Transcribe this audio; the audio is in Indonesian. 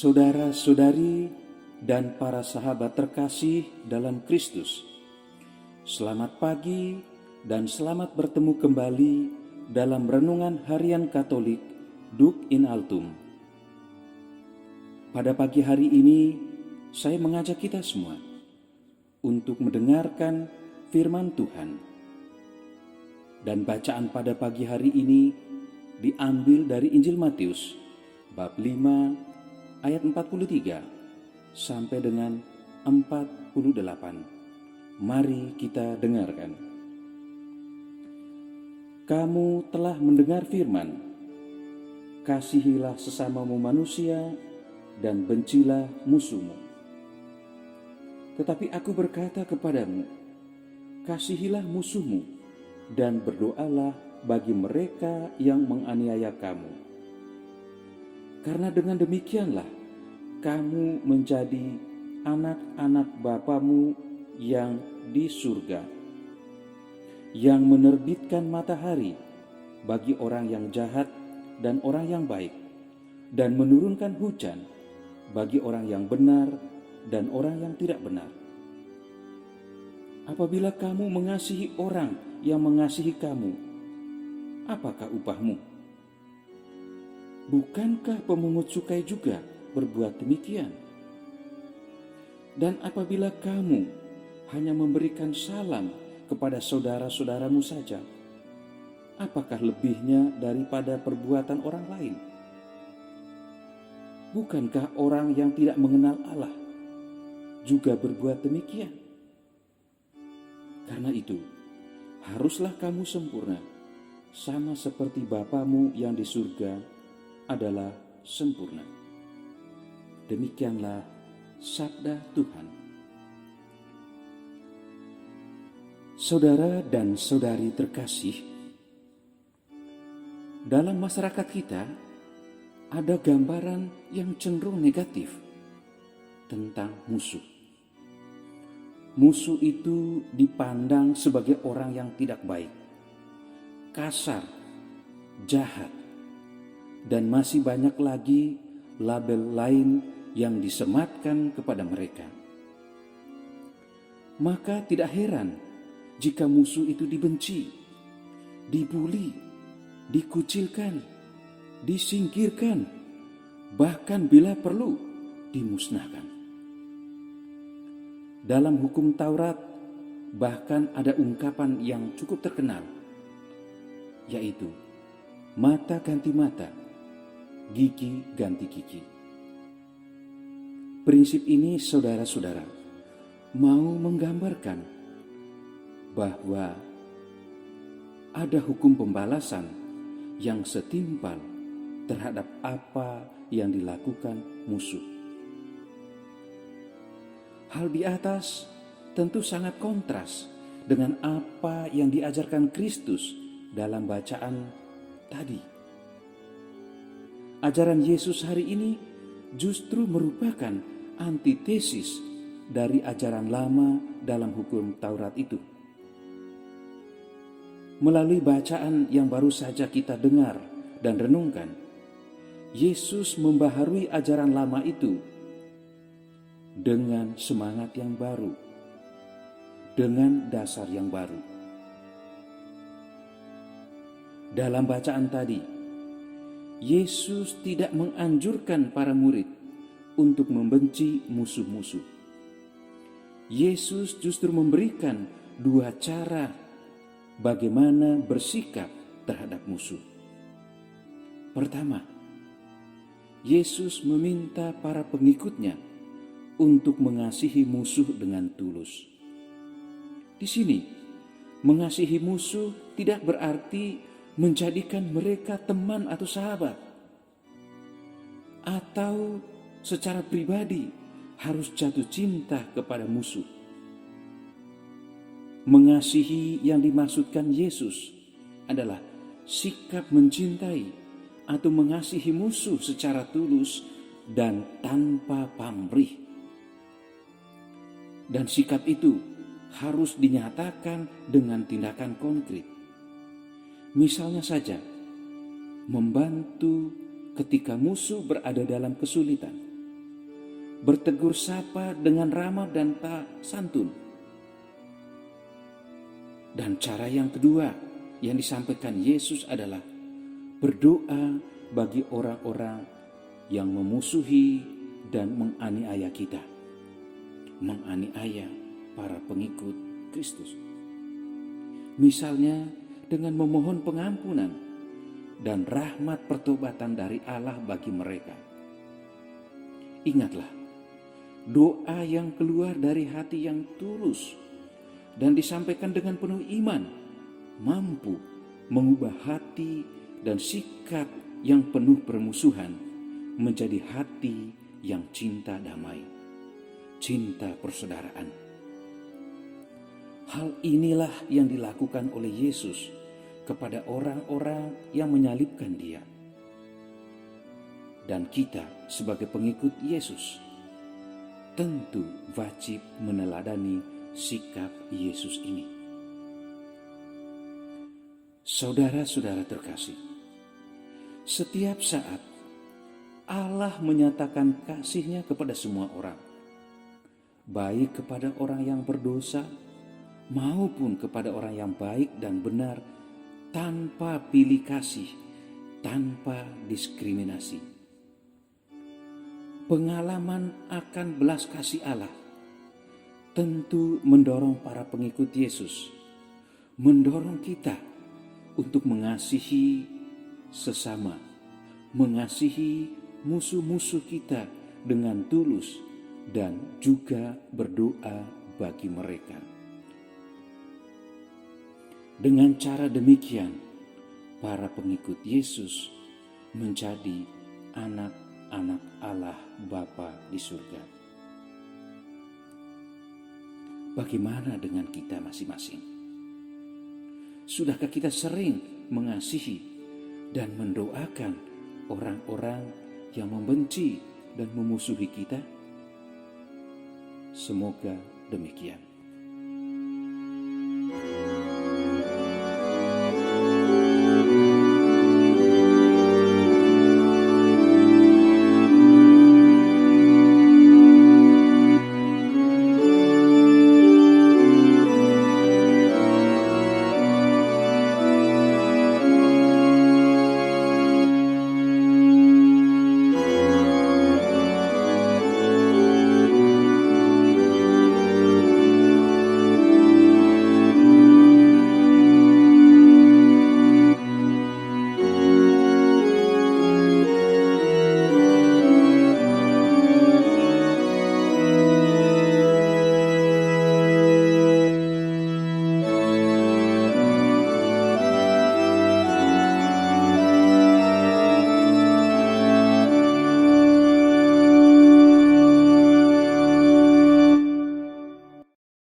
Saudara-saudari dan para sahabat terkasih dalam Kristus, selamat pagi dan selamat bertemu kembali dalam Renungan Harian Katolik Duc in Altum. Pada pagi hari ini, saya mengajak kita semua untuk mendengarkan firman Tuhan. Dan bacaan pada pagi hari ini diambil dari Injil Matius, bab 5, ayat 43 sampai dengan 48. Mari kita dengarkan. Kamu telah mendengar firman, kasihilah sesamamu manusia dan bencilah musuhmu. Tetapi aku berkata kepadamu, kasihilah musuhmu dan berdoalah bagi mereka yang menganiaya kamu. Karena dengan demikianlah kamu menjadi anak-anak Bapamu yang di surga, yang menerbitkan matahari bagi orang yang jahat dan orang yang baik, dan menurunkan hujan bagi orang yang benar dan orang yang tidak benar. Apabila kamu mengasihi orang yang mengasihi kamu, apakah upahmu? Bukankah pemungut cukai juga berbuat demikian? Dan apabila kamu hanya memberikan salam kepada saudara-saudaramu saja, apakah lebihnya daripada perbuatan orang lain? Bukankah orang yang tidak mengenal Allah juga berbuat demikian? Karena itu, haruslah kamu sempurna, sama seperti Bapamu yang di surga adalah sempurna. Demikianlah sabda Tuhan. Saudara dan saudari terkasih, dalam masyarakat kita ada gambaran yang cenderung negatif tentang musuh. Musuh itu dipandang sebagai orang yang tidak baik, kasar, jahat, dan masih banyak lagi label lain yang disematkan kepada mereka. Maka tidak heran jika musuh itu dibenci, dibuli, dikucilkan, disingkirkan, bahkan bila perlu dimusnahkan. Dalam hukum Taurat bahkan ada ungkapan yang cukup terkenal, yaitu mata ganti mata, gigi ganti gigi. Prinsip ini, saudara-saudara, mau menggambarkan bahwa ada hukum pembalasan yang setimpal terhadap apa yang dilakukan musuh. Hal di atas tentu sangat kontras dengan apa yang diajarkan Kristus dalam bacaan tadi. Ajaran Yesus hari ini justru merupakan antitesis dari ajaran lama dalam hukum Taurat itu. Melalui bacaan yang baru saja kita dengar dan renungkan, Yesus membaharui ajaran lama itu dengan semangat yang baru, dengan dasar yang baru. Dalam bacaan tadi, Yesus tidak menganjurkan para murid untuk membenci musuh-musuh. Yesus justru memberikan dua cara bagaimana bersikap terhadap musuh. Pertama, Yesus meminta para pengikutnya untuk mengasihi musuh dengan tulus. Di sini, mengasihi musuh tidak berarti menjadikan mereka teman atau sahabat, atau secara pribadi harus jatuh cinta kepada musuh. Mengasihi yang dimaksudkan Yesus adalah sikap mencintai atau mengasihi musuh secara tulus dan tanpa pamrih. Dan sikap itu harus dinyatakan dengan tindakan konkret. Misalnya saja, membantu ketika musuh berada dalam kesulitan, bertegur sapa dengan ramah dan tak santun. Dan cara yang kedua yang disampaikan Yesus adalah berdoa bagi orang-orang yang memusuhi dan menganiaya kita, menganiaya para pengikut Kristus. Misalnya dengan memohon pengampunan dan rahmat pertobatan dari Allah bagi mereka. Ingatlah, doa yang keluar dari hati yang tulus dan disampaikan dengan penuh iman mampu mengubah hati dan sikap yang penuh permusuhan menjadi hati yang cinta damai, cinta persaudaraan. Hal inilah yang dilakukan oleh Yesus kepada orang-orang yang menyalibkan Dia. Dan kita sebagai pengikut Yesus tentu wajib meneladani sikap Yesus ini. Saudara-saudara terkasih, setiap saat Allah menyatakan kasih-Nya kepada semua orang, baik kepada orang yang berdosa maupun kepada orang yang baik dan benar, tanpa pilih kasih, tanpa diskriminasi. Pengalaman akan belas kasih Allah tentu mendorong para pengikut Yesus, mendorong kita untuk mengasihi sesama, mengasihi musuh-musuh kita dengan tulus, dan juga berdoa bagi mereka. Dengan cara demikian, para pengikut Yesus menjadi anak-anak Allah Bapa di surga. Bagaimana dengan kita masing-masing? Sudahkah kita sering mengasihi dan mendoakan orang-orang yang membenci dan memusuhi kita? Semoga demikian.